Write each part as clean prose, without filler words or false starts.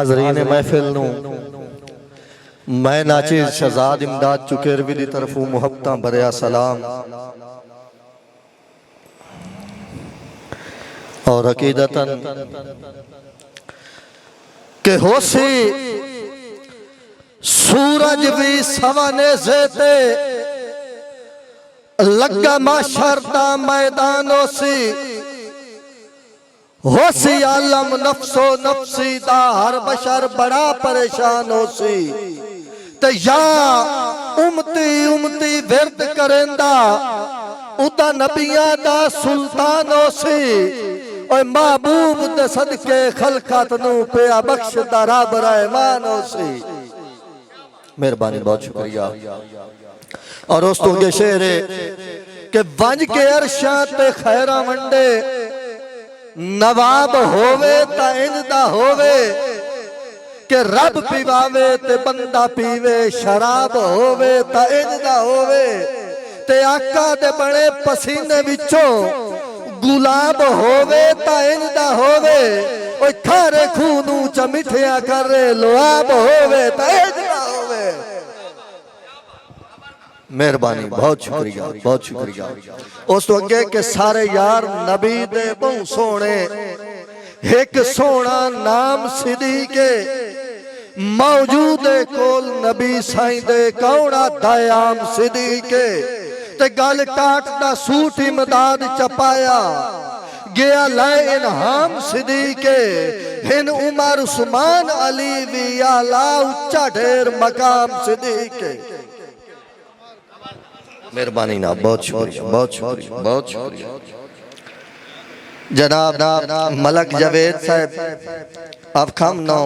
हाज़रीन महफिल नूं मैं नाचिज़ शहजाद इमदाद चुकेरवी दी तरफों मुहब्बतां भरिया सलाम और अकीदतन के होसी सूरज भी सवाने से ते लगा माशर दा मैदान होसी आलम नफ्सो नफ्सी दा हर बशर बड़ा परेशान होसी ते या उमती उमती विरद करेंदा उदा नबिया दा सुल्तान होसी और महबूब दे सदके खलकत नू पिया बख्शदा रब रहमान होसी। मेहरबानी बहुत शुक्रिया। और उस तो ये शेर है कि वंज के अरशा ते खैरा वंडे नवाब होवे ता इंदा होवे कि रब पीवावे ते बंदा पीवे, शराब होवे ता इंदा होवे ते आका दे बने पसीने विचों गुलाब होवे ता इंदा होवे ओए थारे खूनू च मिठिया करे लुआब होवे ता इंदा होवे। मेहरबानी बहुत शुक्रिया बहुत शुक्रिया। उस तो अगे के सारे यार नबी दे बहु सोने एक सोना नाम सिद्दीक़े मौजूद कोल नबी साईं दे कौड़ा दयाम सिद्दीक़े ते गल टाट दा सूट इमदाद चपाया गया लाए इनहाम सिद्दीक़े हिन उमर उस्मान अली भी आला उच्चा ढेर मकाम सिद्दीक़े। मेहरबानी ना बहुत शुक्रिया बहुत शुक्रिया बहुत शुक्रिया। जनाब मलक जावेद साहब आप खम नौ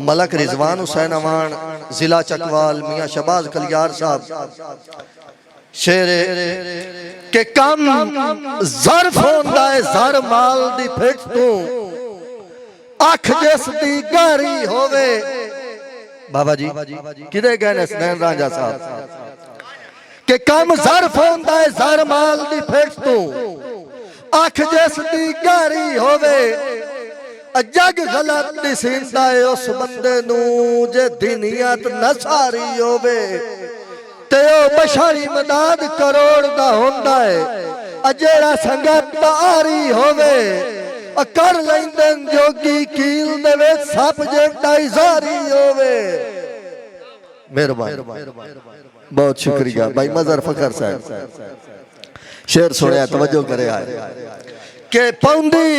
मलक रिजवान हुसैन अवान जिला चकवाल मियाँ शबाज कलियार साहब शेर के कम ज़र्फ होंदा है ज़र माल दी फिट तू अख जिस दी गारी होवे। बाबा जी किदे गए ने सनैन रांझा साहब के कम ज़र्फ होंदा है ज़र माल दी फिट तू अख जिस दी गारी होवे जग गलत दिसींदा है उस बंदे नू जे दिनियत नसारी होवे ते ओ बशारी मदाद करोड़ दा होंदा है जेड़ा संगत तारी होवे कर लैंदे जोगी कील दे विच सप जेड़ा जारी होवे। मेहरबानी बहुत शुक्रिया भाई मजहर फखर साहब शेर सुनिया तवज्जो करे आए के पौंदी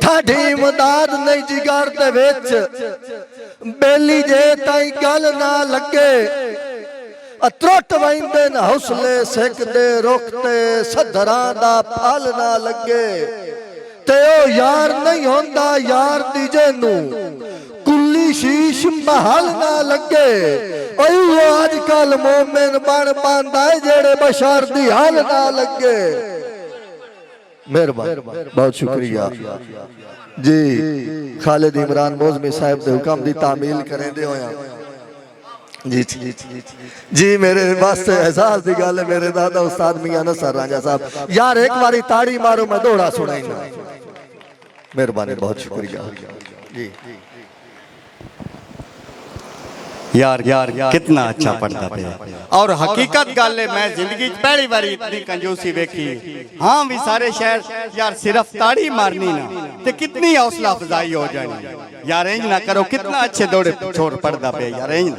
ठाडी इमदाद नहीं जिगर दे विच बेली जे ताई गल ना लगे त्रुट वैंदे न हौसले सिकदे रुखते सदरां दा फल ना लगे ते ओ यार नहीं होंदा यार दी जेनू कुल्ली शीश महल ना लगे ओए आजकल मोमिन बन पांदा है जेड़े बशर दी हाल ना लगे। मेहरबानी बहुत शुक्रिया जी। खालिद इमरान मोज़मी साहब दे हुक्म दी तामील करेंदे होया जी जी मेरे वास्ते एहसास दी गल है मेरे दादा उस्ताद मियां नसर रांझा साहब यार एक बारी ताड़ी मारो मैं दौड़ा सुनाईना। मेहरबानी बहुत शुक्रिया जी। यार यार कितना अच्छा पढ़ता पे और हकीकत गल है मैं जिंदगी पहली बार इतनी कंजूसी देखी। हाँ भी सारे शहर यार सिर्फ ताड़ी मारनी ना ते कितनी हौसला अफजाई हो जानी यार इंज ना करो कितना अच्छे दौड़े छोड़ पड़ता पे यार इंज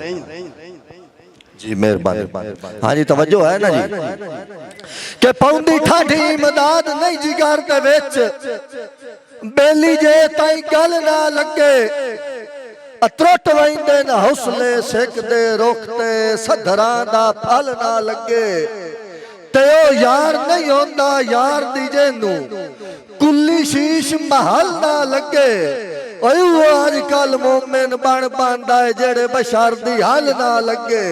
जी। मेहरबानी हाँ जी तवज्जो है ना जी के पौंदी ठाठी इमदाद नहीं जिगर दे विच बेली जे ताई गल ना लगे त्रुट वैंदे न हौसले सिकदे रुखते सदरां दा फल ना लगे ते ओ यार नहीं होंदा यार दी जेनू कुल्ली शीश महल ना लगे ओए आजकल मोमिन बन पांदा है जेड़े बशर दी हाल ना लगे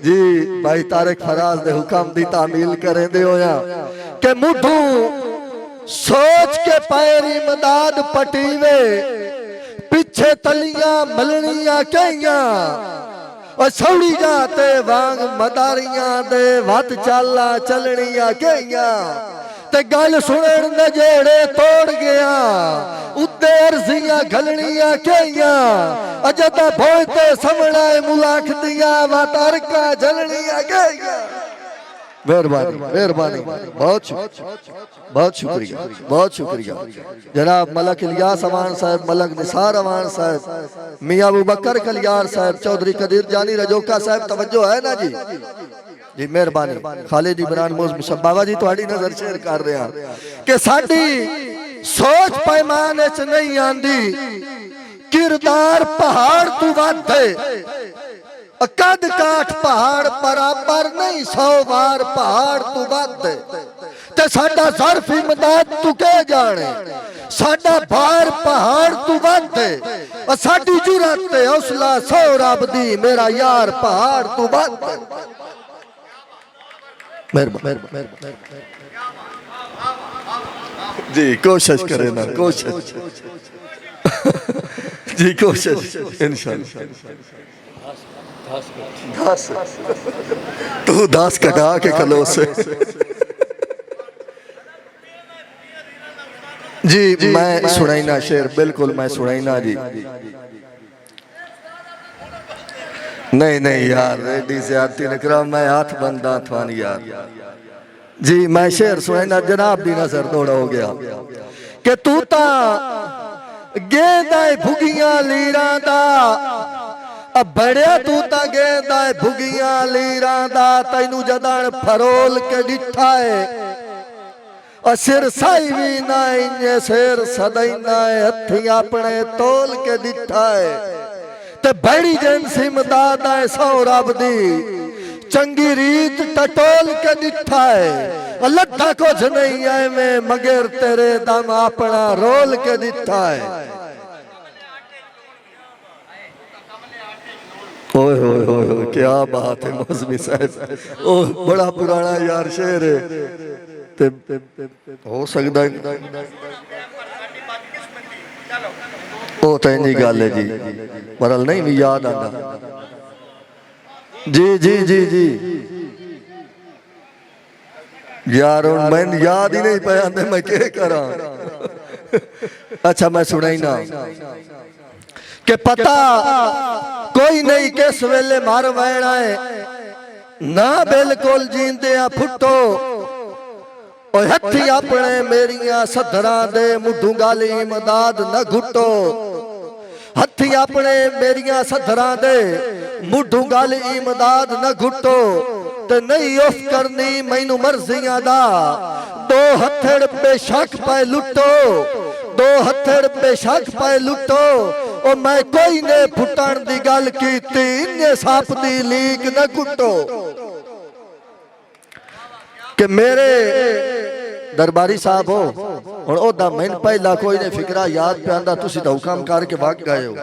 जी। भाई तारिक फराज दे हुक्म दी तामील करेंदे होया के मुठू सोच के पैर इमदाद पटीवे पिछे तलियां मलनियां कईयां और सौड़ी जाते वांग मदारियां दे वत चाला चलनियां कईयां ते गल सुनन दे जेड़े तोड़ गया उत्ते अर्जियां घलनियां कईयां अजे तां भोते समणा मुलाखतियां वातरका जलनियां कईयां। मेहरबानी मेहरबानी, बहुत शुक्रिया बहुत शुक्रिया। जनाब मलक इलियास अवान साहब, मलक निसार अवान साहब, मियां अबू बकर कलियार साहब, चौधरी कदीर जानी रजोका साहब, तवज्जो है ना जी? जी मेहरबानी। खालिद इमरान मोज़ बाबा जी तुहाडी नजर शेयर कर रहे हैं कि साडी सोच पैमाने च नहीं आंदी, किरदार पहाड़ तू वध है, कद काठ पहाड़ बराबर नहीं, 100 बार पहाड़ तू वध है। ते साडा ज़र्फ इमदाद तू कह जाने, साडा भार पहाड़ तू वध है, साडी जुरत ते हौसला 100 रब दी मेरा यार पहाड़ तू वध है। जी कोशिश करें ना, कोशिश जी कोशिश इंशाअल्लाह। तू 10 कटा के खलो से। जी मैं सुनाई ना शेर, बिल्कुल मैं सुनाई ना जी। नहीं नहीं यार रेडी ज्यादती न करा, मैं हाथ बंदा थान यार। जी मैं शेर सुनाई ना, जनाब दी नजर दौड़ा हो गया कि तू ता गेंदा भुगियां लीरा दा, अब बड़िया तू ता गेंदा भुगियां लीरा दा, तैनू जदन फरोल के डिठा है, सिर साई भी ना इंजे सिर सदाई ना हथी अपने तोल के डिठा है, ते बड़ी जिनसी इमदाद है 100 रब दी, चंगी रीत टटोल के डिठा है, लद्दा कुछ नहीं है मैं मगर तेरे दम अपना रोल के डिठा है। ओए होए होए क्या बात है मौसमी साहब, ओ बड़ा पुराना यार शेर है, हो सकता है ओ तो इंजी गल है जी, मरल नहीं भी याद आना। जी जी जी जी यार मैं याद ही नहीं पाया, मैं क्या करा। अच्छा मैं सुना ही ना कि पता कोई नहीं किस वेले मर वैना है, ना बिल्कुल जींदे फुटो, हथी अपने मेरिया सदरा दे मुठू गाली इमदाद न घुटो, हथी अपने मेरिया सदरा दे मुठू गाली इमदाद न घुटो, ते नहीं उफ करनी मैनू मर्जियां दा, 2 हथड़ बेशक पे लुटो, 2 हथड़ बेशक पे लुटो, ओ मैं कोई ने फुटण दी गल कीती, इन्ने सप दी लीक न कुटो। कि मेरे दरबारी साहब हो हुण ओदा मैन पहला कोई ने फिकरा याद पे आंदा, तुसी तो हुक्म करके भाग गए हो।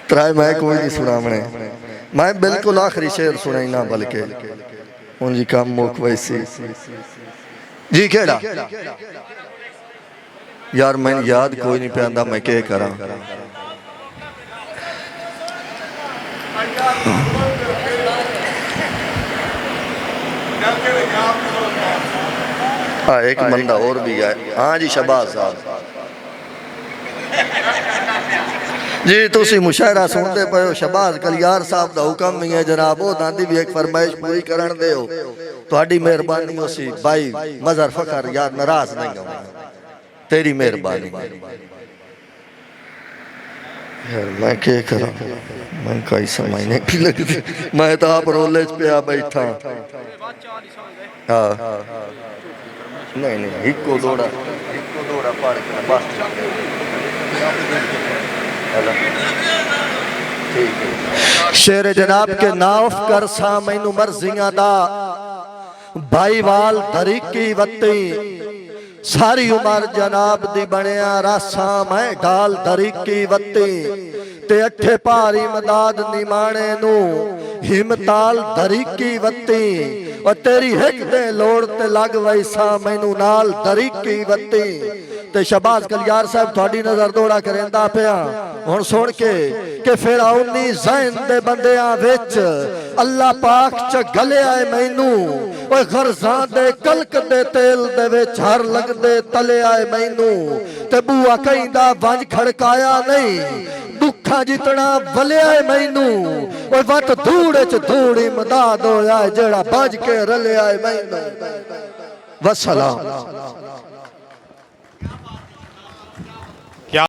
तराए मैं कोई नहीं सुनावणे, मैं बिल्कुल आखिरी शेर सुनाई ना, बल्कि उनकी काम मुक वैसी जी केड़ा यार मैं याद कोई नहीं पे आंदा, मैं क्या करा। हाँ एक बंदा और भी है, हाँ जी शबाज साहब जी, तुसी मुशायरा सुनते पे हो, शबाज कलियार साहब दा हुक्म ही है जनाब, वो दादी भी एक फरमाइश पूरी करन दे हो, तुहाडी मेहरबानी होसी भाई मजहर फखर यार, नाराज नहीं होना, तेरी मेहरबानी। यार मैं क्या करा, मैं कई समझ नहीं लगती, मैं तो आप रोले पे आ बैठा। हाँ नहीं नहीं हिको दौड़ा पड़ के बस शेर जनाब के नाफ कर सा मैनू मर्जियां दा, भाई वाल धरीकी वती, सारी उमर जनाब दी बनया रासा, मैं ढाल धरीकी वती, ते अठे भारी मदाद निमाणे नू हिमताल धरीकी वती, और तेरी हिक दे लोड़ ते लग वैसा मैनू नाल धरीकी वती, ਤੇ ਸ਼ਹਬਾਜ਼ ਕਲਿਆਰ ਸਾਹਿਬ ਤੁਹਾਡੀ ਨਜ਼ਰ ਦੌੜਾ ਕਰੇਂਦਾ ਪਿਆ ਹੁਣ ਸੁਣ ਕੇ ਕਿ ਫਿਰੌਨੀ ਜ਼ਹਿਨ ਦੇ ਬੰਦਿਆਂ ਵਿੱਚ ਅੱਲਾਹ ਪਾਕ ਚ ਗਲਿਆ ਏ ਮੈਨੂੰ ਓਏ ਗਰਜ਼ਾਂ ਦੇ ਕਲਕ ਦੇ ਤੇਲ ਦੇ ਵਿੱਚ ਹਰ ਲੱਗਦੇ ਤਲਿਆ ਏ ਮੈਨੂੰ ਤੇ ਬੂਆ ਕਹਿੰਦਾ ਵੰਜ ਖੜਕਾਇਆ ਨਹੀਂ ਦੁੱਖਾਂ ਜਿਤਨਾ ਵਲਿਆ ਏ ਮੈਨੂੰ ਓਏ ਵਤ ਧੂੜ ਚ ਧੂੜੀ ਮਦਾਦ ਹੋਇਆ ਜਿਹੜਾ ਭੱਜ ਕੇ ਰਲਿਆ ਏ ਮੈਨੂੰ ਵਸਲਾਮ।